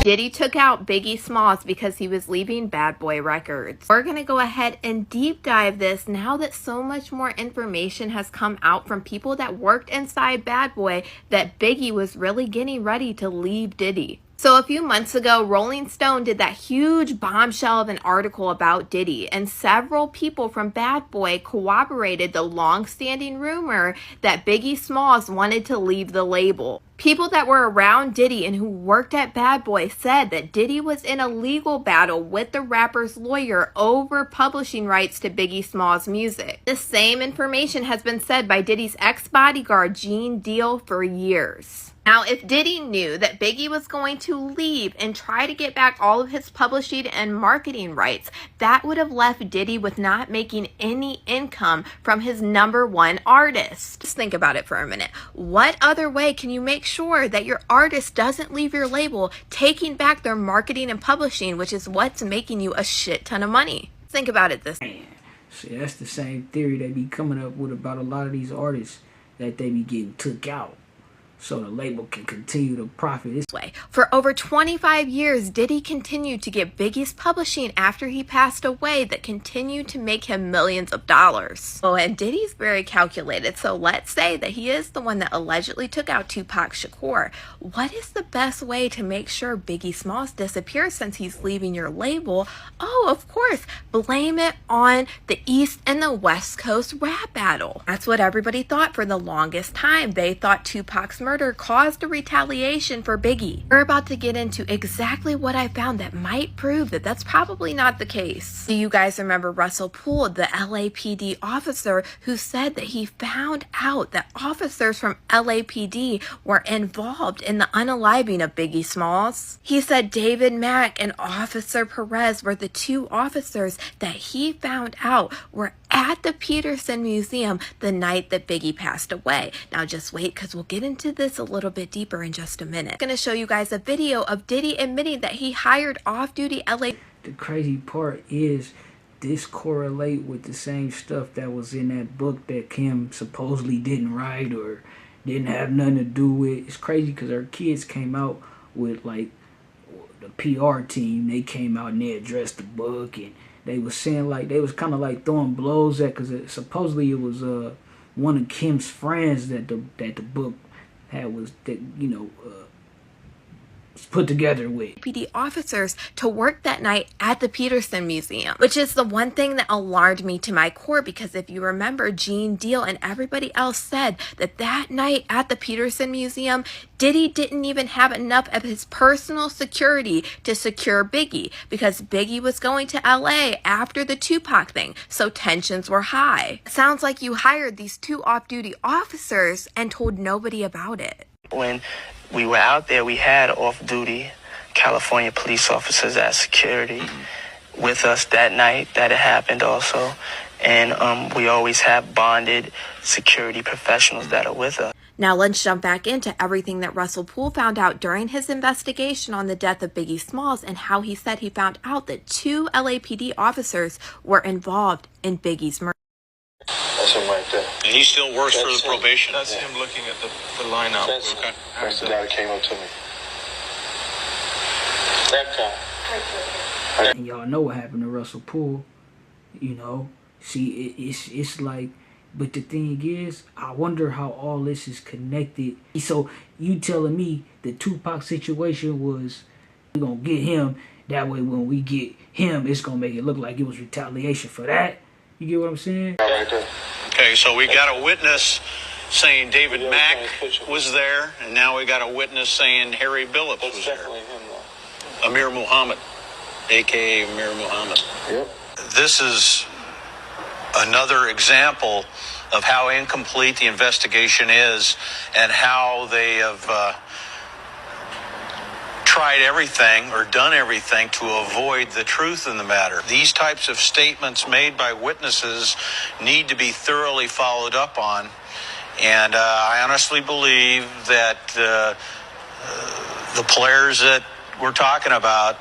Diddy took out Biggie Smalls because he was leaving Bad Boy Records. We're gonna go ahead and deep dive this now that so much more information has come out from people that worked inside Bad Boy that Biggie was really getting ready to leave Diddy. So a few months ago, Rolling Stone did that huge bombshell of an article about Diddy, and several people from Bad Boy corroborated the long-standing rumor that Biggie Smalls wanted to leave the label. People that were around Diddy and who worked at Bad Boy said that Diddy was in a legal battle with the rapper's lawyer over publishing rights to Biggie Smalls' music. The same information has been said by Diddy's ex-bodyguard Gene Deal for years. Now, if Diddy knew that Biggie was going to leave and try to get back all of his publishing and marketing rights, that would have left Diddy with not making any income from his #1 artist. Just think about it for a minute. What other way can you make sure that your artist doesn't leave your label, taking back their marketing and publishing, which is what's making you a shit ton of money? Think about it this way. See, that's the same theory they be coming up with about a lot of these artists, that they be getting took out so the label can continue to profit this way. For over 25 years, Diddy continued to get Biggie's publishing after he passed away that continued to make him millions of dollars. Oh, and Diddy's very calculated, so let's say that he is the one that allegedly took out Tupac Shakur. What is the best way to make sure Biggie Smalls disappears since he's leaving your label? Oh, of course, blame it on the East and the West Coast rap battle. That's what everybody thought for the longest time. They thought Tupac's murder caused a retaliation for Biggie. We're about to get into exactly what I found that might prove that that's probably not the case. Do you guys remember Russell Poole, the LAPD officer who said that he found out that officers from LAPD were involved in the unaliving of Biggie Smalls? He said David Mack and Officer Perez were the two officers that he found out were at the Peterson Museum the night that Biggie passed away. Now just wait, because we'll get into this a little bit deeper in just a minute. I'm going to show you guys a video of Diddy admitting that he hired off-duty LA. The crazy part is this correlate with the same stuff that was in that book that Kim supposedly didn't write or didn't have nothing to do with. It's crazy because our kids came out with, like, the PR team. They came out and they addressed the book, and they was saying, like, they was kind of like throwing blows at, because supposedly it was one of Kim's friends that the book had was, that, you know, put together with PD officers to work that night at the Peterson Museum, which is the one thing that alarmed me to my core, because if you remember, Gene Deal and everybody else said that that night at the Peterson Museum, Diddy didn't even have enough of his personal security to secure Biggie, because Biggie was going to LA after the Tupac thing, so tensions were high. It sounds like you hired these two off-duty officers and told nobody about it. When we were out there, we had off-duty California police officers as security with us that night that it happened also. And we always have bonded security professionals that are with us. Now let's jump back into everything that Russell Poole found out during his investigation on the death of Biggie Smalls, and how he said he found out that 2 LAPD officers were involved in Biggie's murder. That's him right there. And he still works for the probation. That's him looking at the lineup. Okay. That's the guy that came up to me. That guy. And y'all know what happened to Russell Poole. You know, see, it's like, but the thing is, I wonder how all this is connected. So you telling me the Tupac situation was, we're gonna get him, that way when we get him, it's gonna make it look like it was retaliation for that? You get what I'm saying? Right there. Okay, so we got a witness saying David Mack was there, and now we got a witness saying Harry Billups was there. Definitely him, though. Amir Muhammad, a.k.a. Amir Muhammad. Yep. This is another example of how incomplete the investigation is, and how they have tried everything or done everything to avoid the truth in the matter. These types of statements made by witnesses need to be thoroughly followed up on, and I honestly believe that the players that we're talking about,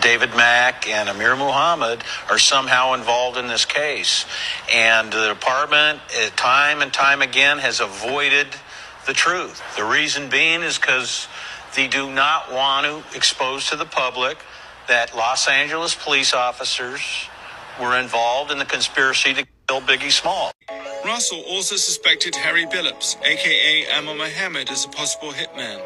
David Mack and Amir Muhammad, are somehow involved in this case, and the department time and time again has avoided the truth. The reason being is because They do not want to expose to the public that Los Angeles police officers were involved in the conspiracy to kill Biggie Smalls. Russell also suspected Harry Billups, aka Amal Mohammed, as a possible hitman.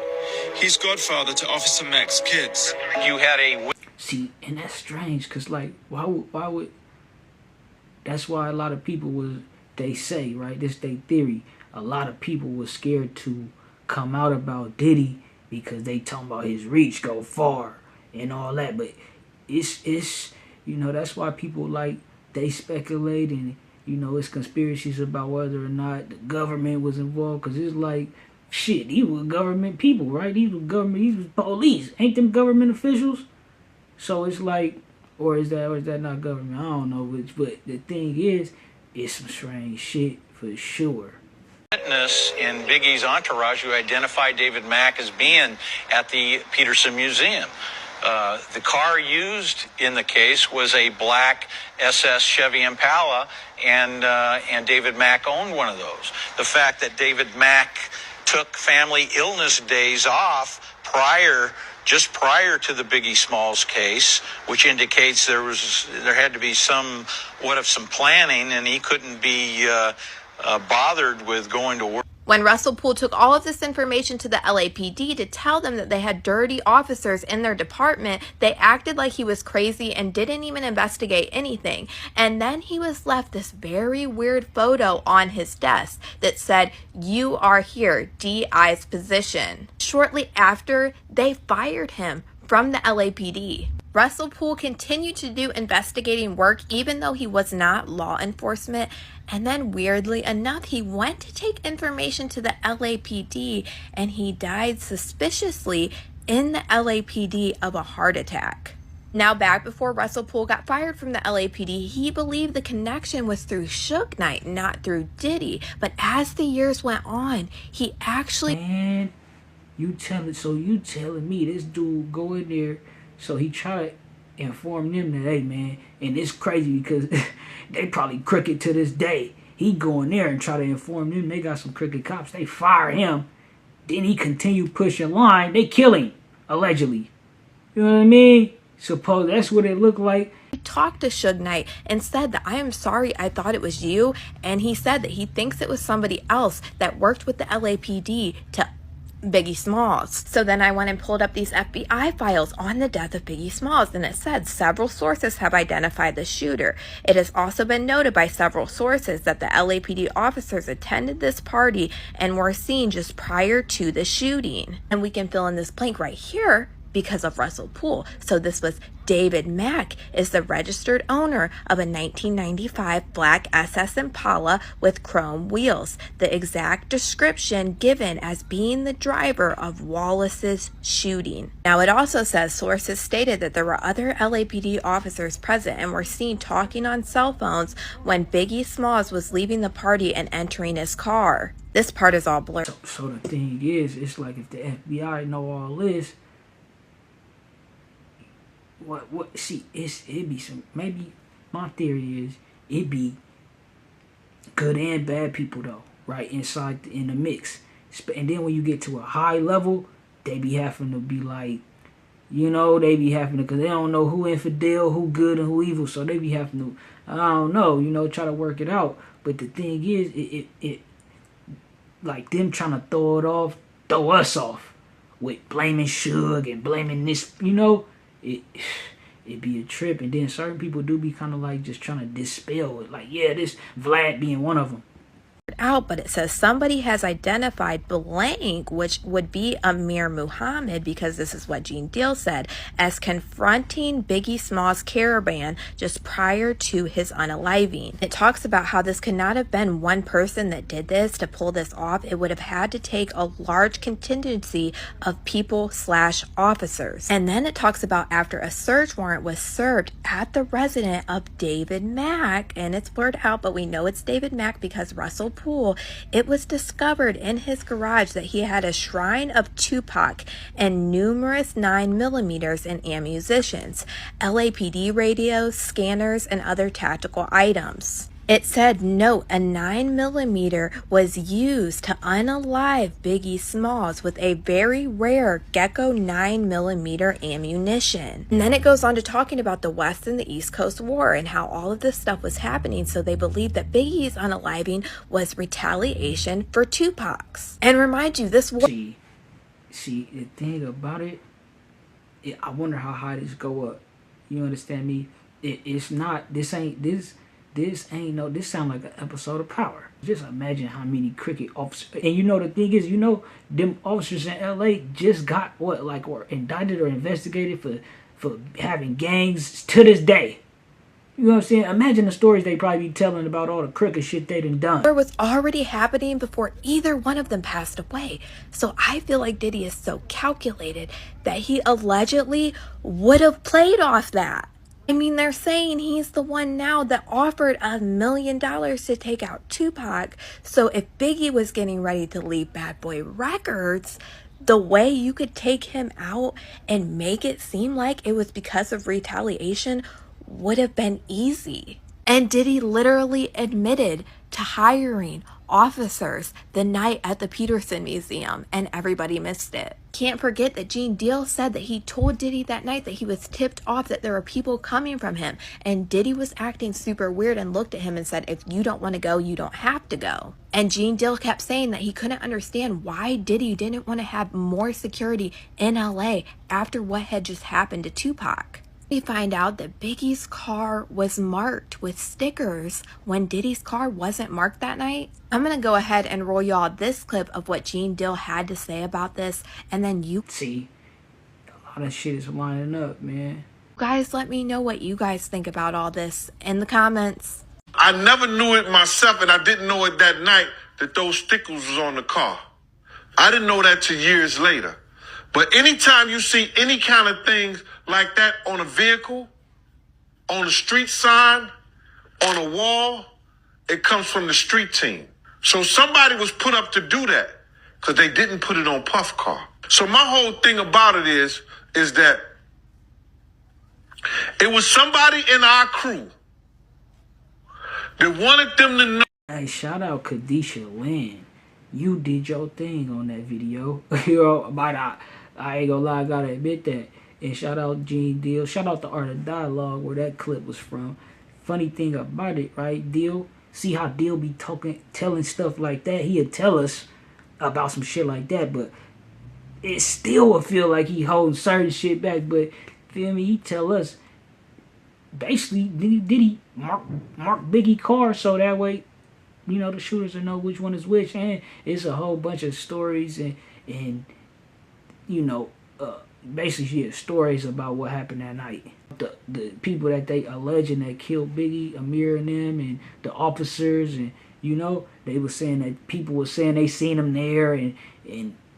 He's godfather to Officer Mac's kids. You had a... See, and that's strange, because, like, why would... That's why a lot of people they say, right, this they theory, a lot of people were scared to come out about Diddy because they talking about his reach go far and all that. But it's you know, that's why people, like, they speculate, and, you know, it's conspiracies about whether or not the government was involved, because it's like, shit, these were government people, right? These was police. Ain't them government officials? So it's like, or is that not government? I don't know which, but the thing is, it's some strange shit for sure. Witness in Biggie's entourage who identified David Mack as being at the Peterson Museum. The car used in the case was a black SS Chevy Impala, and David Mack owned one of those. The fact that David Mack took family illness days off just prior to the Biggie Smalls case, which indicates there had to be some planning, and he couldn't be bothered with going to work. When Russell Poole took all of this information to the LAPD to tell them that they had dirty officers in their department, they acted like he was crazy and didn't even investigate anything. And then he was left this very weird photo on his desk that said, "You are here, DI's position." Shortly after, they fired him from the LAPD. Russell Poole continued to do investigating work even though he was not law enforcement, and then weirdly enough, he went to take information to the LAPD and he died suspiciously in the LAPD of a heart attack. Now, back before Russell Poole got fired from the LAPD, he believed the connection was through Suge Knight, not through Diddy. But as the years went on, he actually... Man, you telling me this dude go in there, so he tried to inform them that, hey, man, and it's crazy because they probably crooked to this day. He go in there and try to inform them they got some crooked cops. They fire him. Then he continue pushing line. They kill him, allegedly. You know what I mean? Suppose that's what it looked like. He talked to Suge Knight and said that, "I am sorry, I thought it was you." And he said that he thinks it was somebody else that worked with the LAPD to Biggie Smalls. So then I went and pulled up these FBI files on the death of Biggie Smalls, and it said several sources have identified the shooter. It has also been noted by several sources that the LAPD officers attended this party and were seen just prior to the shooting. And we can fill in this blank right here because of Russell Poole. So this was David Mack is the registered owner of a 1995 black SS Impala with chrome wheels, the exact description given as being the driver of Wallace's shooting. Now, it also says sources stated that there were other LAPD officers present and were seen talking on cell phones when Biggie Smalls was leaving the party and entering his car. This part is all blurred. So the thing is, it's like if the FBI know all this, see, it be some, maybe my theory is it be good and bad people though, right, in the mix. And then when you get to a high level, they be having to be like, you know, they be having to, because they don't know who infidel, who good, and who evil, so they be having to, I don't know, you know, try to work it out. But the thing is, it like them trying to throw us off with blaming Suge and blaming this, you know, it be a trip. And then certain people do be kind of like just trying to dispel it, like, yeah, this Vlad being one of them. Out, but it says somebody has identified blank, which would be Amir Muhammad, because this is what Gene Deal said, as confronting Biggie Smalls' caravan just prior to his unaliving. It talks about how this could not have been one person that did this to pull this off. It would have had to take a large contingency of people/officers. And then it talks about after a search warrant was served at the residence of David Mack, and it's blurred out, but we know it's David Mack because Russell Poole, it was discovered in his garage that he had a shrine of Tupac and numerous 9mm and ammunitions, LAPD radios, scanners, and other tactical items. It said, note, a 9mm was used to unalive Biggie Smalls with a very rare Gecko 9mm ammunition. And then it goes on to talking about the West and the East Coast War and how all of this stuff was happening, so they believed that Biggie's unaliving was retaliation for Tupac's. And remind you, this war... See, the thing about it, I wonder how high this go up. You understand me? It's not, this sound like an episode of Power. Just imagine how many cricket officers, and you know the thing is, you know, them officers in LA just got or indicted or investigated for having gangs to this day. You know what I'm saying? Imagine the stories they probably be telling about all the crooked shit they done. It was already happening before either one of them passed away. So I feel like Diddy is so calculated that he allegedly would have played off that. I mean, they're saying he's the one now that offered $1 million to take out Tupac. So if Biggie was getting ready to leave Bad Boy Records, the way you could take him out and make it seem like it was because of retaliation would have been easy. And Diddy literally admitted to hiring officers the night at the Peterson Museum, and everybody missed it. Can't forget that Gene Deal said that he told Diddy that night that he was tipped off that there were people coming from him, and Diddy was acting super weird and looked at him and said, if you don't want to go, you don't have to go. And Gene Deal kept saying that he couldn't understand why Diddy didn't want to have more security in LA after what had just happened to Tupac. We find out that Biggie's car was marked with stickers when Diddy's car wasn't marked that night. I'm going to go ahead and roll y'all this clip of what Gene Deal had to say about this, and then you see, a lot of shit is lining up, man. Guys, let me know what you guys think about all this in the comments. I never knew it myself, and I didn't know it that night that those stickers was on the car. I didn't know that till years later. But anytime you see any kind of things like that on a vehicle, on a street sign, on a wall, it comes from the street team. So somebody was put up to do that because they didn't put it on Puff car. So my whole thing about it is that it was somebody in our crew that wanted them to know. Hey, shout out Kadisha Lynn. You did your thing on that video. You know, I ain't gonna lie, I gotta admit that. And shout out Gene Deal. Shout out the Art of Dialogue where that clip was from. Funny thing about it, right, Deal? See how Deal be telling stuff like that? He'll tell us about some shit like that, but it still will feel like he holding certain shit back. But, feel me, he tell us, basically, did he mark Biggie car so that way, you know, the shooters will know which one is which. And it's a whole bunch of stories and you know, basically stories about what happened that night. The people that they alleging that killed Biggie, Amir and them, and the officers, and you know, they were saying that people were saying they seen him there, and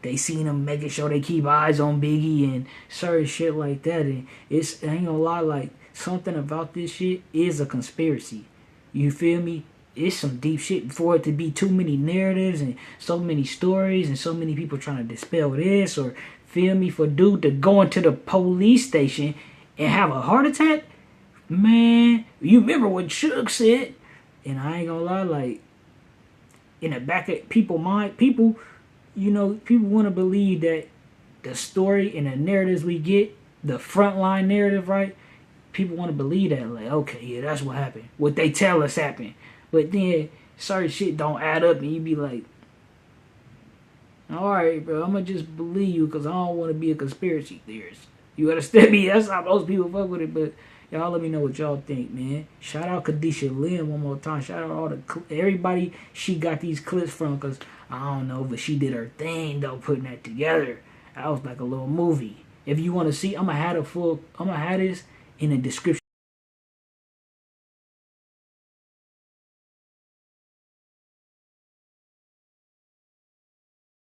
they seen him making sure they keep eyes on Biggie and certain shit like that. And I ain't gonna lie, like, something about this shit is a conspiracy. You feel me? It's some deep shit for it to be too many narratives and so many stories and so many people trying to dispel this, or feel me, for dude to go into the police station and have a heart attack. Man, you remember what Suge said? And I ain't gonna lie, like, in the back of people's mind, people, you know, people want to believe that the story and the narratives we get, the frontline narrative, right? People want to believe that, like, okay, yeah, that's what happened. What they tell us happened. But then certain shit don't add up, and you be like, all right, bro, I'm going to just believe you because I don't want to be a conspiracy theorist. You understand me? That's how most people fuck with it. But y'all let me know what y'all think, man. Shout out Kadisha Lynn one more time. Shout out everybody she got these clips from, because I don't know, but she did her thing, though, putting that together. That was like a little movie. If you want to see, I'm going to have this in the description.